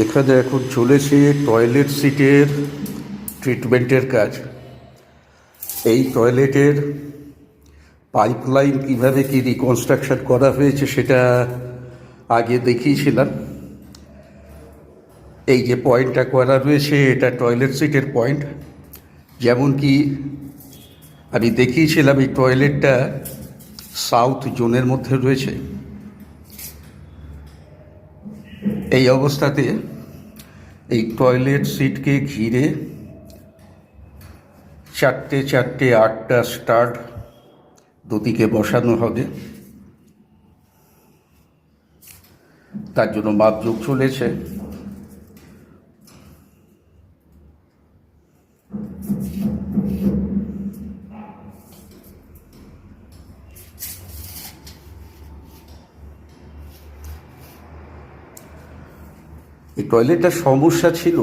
এখানে এখন চলেছে টয়লেট সিটের ট্রিটমেন্টের কাজ। এই টয়লেটের পাইপলাইন কীভাবে কি রিকনস্ট্রাকশন করা হয়েছে সেটা আগে দেখিয়েছিলাম। এই যে পয়েন্টটা করা রয়েছে এটা টয়লেট সিটের পয়েন্ট। যেমন কি আমি দেখিয়েছিলাম এই টয়লেটটা সাউথ জোনের মধ্যে রয়েছে। এই অবস্থাতে এই টয়লেট সিটকে ঘিরে চারটে 8টা স্টাড দুদিকে বসানো হবে। তার জন্য মাপযোগ চলেছে। এই টয়লেটটার সমস্যা ছিল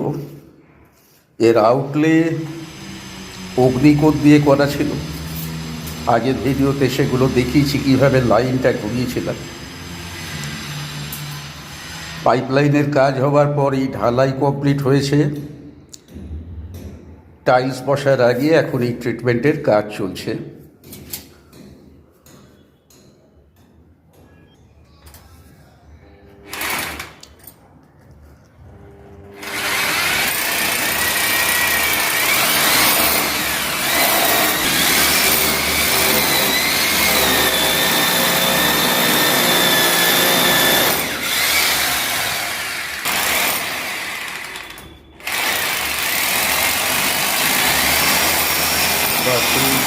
এর আউটলে অগ্নিকোট দিয়ে করা ছিল। আগের ভিডিওতে সেগুলো দেখিয়েছি কীভাবে লাইনটা ঘুরিয়েছিলাম। পাইপলাইনের কাজ হওয়ার পর এই ঢালাই কমপ্লিট হয়েছে। টাইলস বসার আগে এখন এই ট্রিটমেন্টের কাজ চলছে।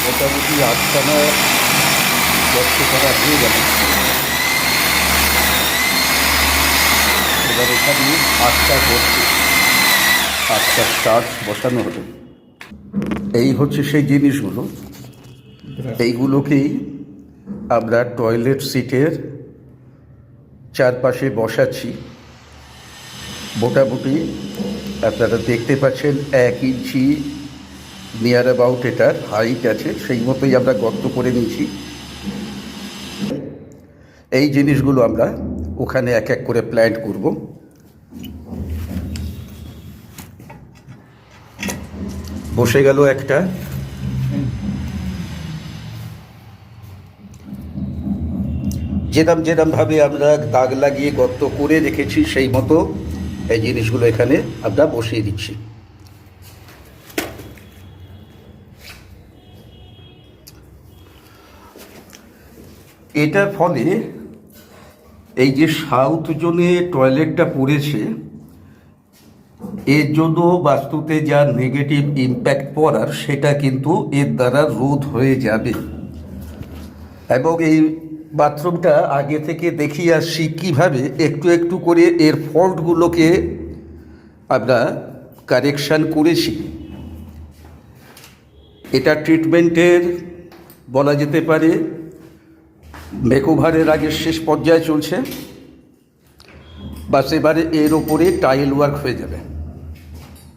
মোটামুটি 8খানা বক্স করা হয়ে গেল। এবার এখানে 8টা বসছে, 8টা স্টার্ট বসানো হবে। এই হচ্ছে সেই জিনিসগুলো। এইগুলোকেই আমরা টয়লেট সিটের চারপাশে বসাচ্ছি। মোটামুটি আপনারা দেখতে পাচ্ছেন 1 ইঞ্চি নিয়ার অ্যাবাউট এটার হাইট আছে, সেই মতোই আমরা গর্ত করে নিয়েছি। এই জিনিসগুলো আমরা ওখানে এক এক করে প্ল্যান্ট করব। বসে গেল একটা। যেরমভাবে আমরা দাগ লাগিয়ে গর্ত করে রেখেছি সেই মতো এই জিনিসগুলো এখানে আমরা বসিয়ে দিচ্ছি। এটার ফলে এই যে সাউথ জোনে টয়লেটটা পড়েছে এর জন্য বাস্তুতে যা নেগেটিভ ইম্প্যাক্ট পড়ার সেটা কিন্তু এর দ্বারা রোধ হয়ে যাবে। এবং এই বাথরুমটা আগে থেকে দেখিয়ে আসছি কীভাবে একটু একটু করে এর ফল্টগুলোকে আমরা কারেকশান করেছি। এটা ট্রিটমেন্টের বলা যেতে পারে মেকওভারের আগে শেষ পর্যায়ে চলছে। বাস এবারে এর ওপরে টাইল ওয়ার্ক হয়ে যাবে।